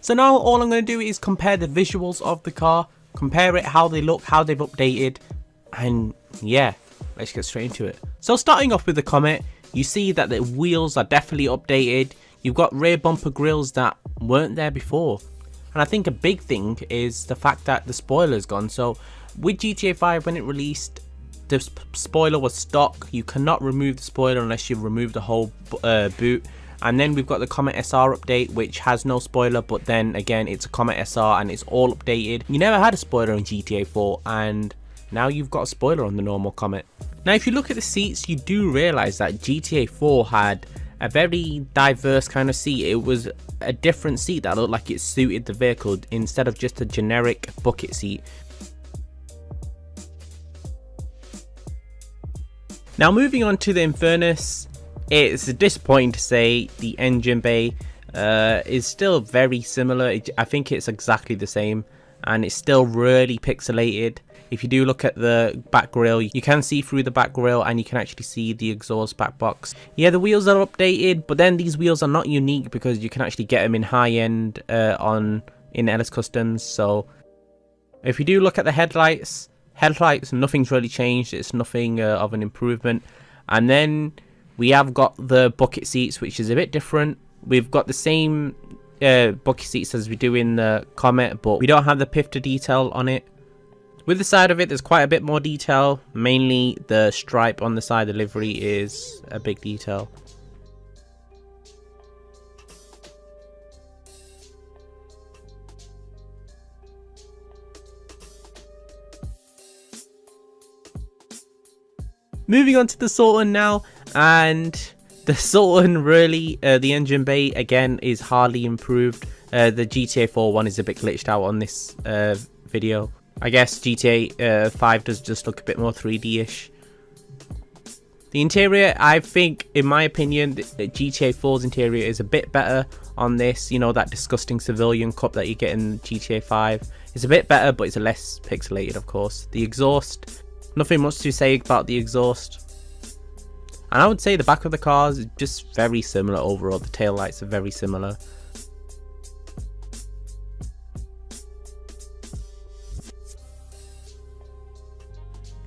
So now all I'm going to do is compare the visuals of the car, compare it, how they look, how they've updated, and yeah, let's get straight into it. So starting off with the Comet, you see that the wheels are definitely updated. You've got rear bumper grills that weren't there before. And I think a big thing is the fact that the spoiler's gone. So with GTA 5 when it released, the spoiler was stock. You cannot remove the spoiler unless you remove the whole boot. And then we've got the Comet SR update, which has no spoiler, but then again it's a Comet SR and it's all updated. You never had a spoiler in GTA 4 and now you've got a spoiler on the normal Comet. Now if you look at the seats, you do realise that GTA 4 had a very diverse kind of seat. It was a different seat that looked like it suited the vehicle instead of just a generic bucket seat. Now moving on to the Infernus, it's disappointing to say the engine bay is still very similar. I think it's exactly the same and it's still really pixelated. If you do look at the back grille, you can see through the back grille and you can actually see the exhaust back box. Yeah, the wheels are updated, but then these wheels are not unique because you can actually get them in high end in LS Customs. So if you do look at the headlights, nothing's really changed. It's nothing of an improvement. And then we have got the bucket seats, which is a bit different. We've got the same bucket seats as we do in the Comet, but we don't have the pifter detail on it. With the side of it, there's quite a bit more detail. Mainly the stripe on the side of the livery is a big detail. Moving on to the Sultan now, and the Sultan really, the engine bay again is hardly improved. The GTA 4 one is a bit glitched out on this video. I guess GTA 5 does just look a bit more 3D-ish. The interior, I think, in my opinion, the GTA 4's interior is a bit better on this. You know, that disgusting civilian cup that you get in GTA 5. It's a bit better, but it's less pixelated, of course. The exhaust, nothing much to say about the exhaust. And I would say the back of the cars is just very similar overall. The taillights are very similar.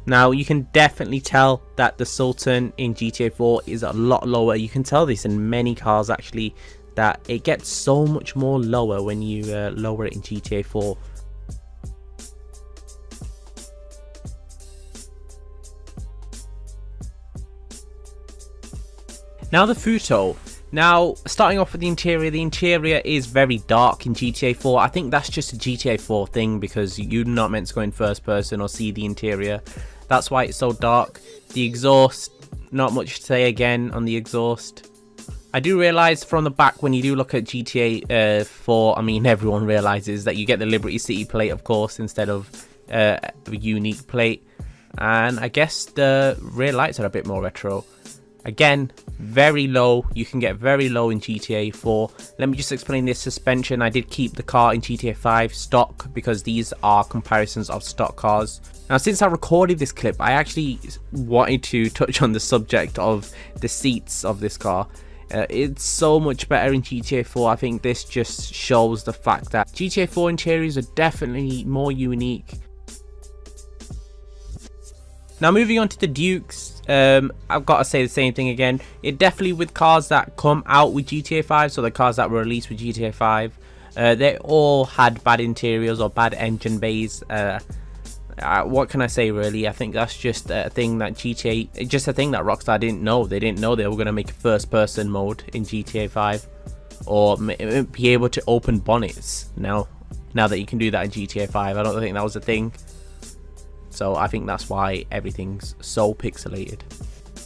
Now you can definitely tell that the Sultan in GTA 4 is a lot lower. You can tell this in many cars actually, that it gets so much more lower when you lower it in GTA 4. Now the Futo. Now starting off with the interior is very dark in GTA 4. I think that's just a GTA 4 thing because you're not meant to go in first person or see the interior. That's why it's so dark. The exhaust, not much to say again on the exhaust. I do realise from the back when you do look at GTA 4, I mean everyone realises that you get the Liberty City plate of course instead of a unique plate. And I guess the rear lights are a bit more retro. Again, very low. You can get very low in GTA 4. Let me just explain this suspension. I did keep the car in GTA 5 stock because these are comparisons of stock cars. Now, since I recorded this clip, I actually wanted to touch on the subject of the seats of this car. It's so much better in GTA 4. I think this just shows the fact that GTA 4 interiors are definitely more unique. Now moving on to the Dukes, I've got to say the same thing again. It definitely with cars that come out with GTA 5, so the cars that were released with GTA 5, they all had bad interiors or bad engine bays. What can I say really? I think that's just a thing that just a thing that Rockstar didn't know. They didn't know they were going to make a first person mode in GTA 5 or be able to open bonnets now that you can do that in GTA 5. I don't think that was a thing. So I think that's why everything's so pixelated.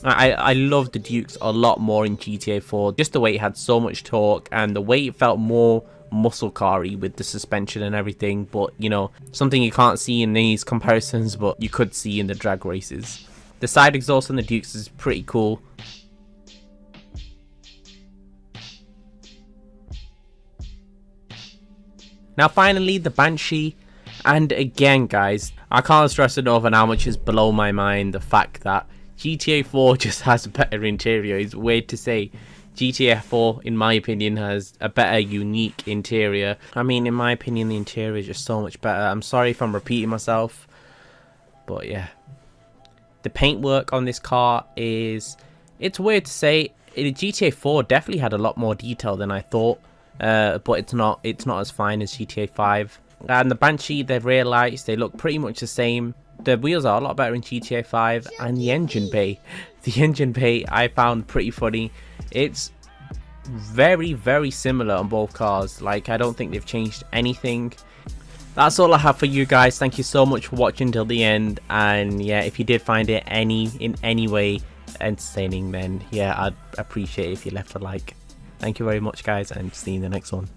I love the Dukes a lot more in GTA 4. Just the way it had so much torque and the way it felt more muscle car-y with the suspension and everything. But, you know, something you can't see in these comparisons, but you could see in the drag races. The side exhaust on the Dukes is pretty cool. Now finally, the Banshee. And again guys, I can't stress enough on how much is below my mind the fact that GTA 4 just has a better interior. It's weird to say. GTA 4, in my opinion, has a better, unique interior. I mean, in my opinion, the interior is just so much better. I'm sorry if I'm repeating myself, but yeah. The paintwork on this car is, it's weird to say, GTA 4 definitely had a lot more detail than I thought, but it's not as fine as GTA 5. And the Banshee, the rear lights, they look pretty much the same. The wheels are a lot better in GTA 5, and the engine bay. The engine bay I found pretty funny. It's very, very similar on both cars. Like, I don't think they've changed anything. That's all I have for you guys. Thank you so much for watching till the end. And yeah, if you did find it in any way entertaining, then yeah, I'd appreciate it if you left a like. Thank you very much, guys, and see you in the next one.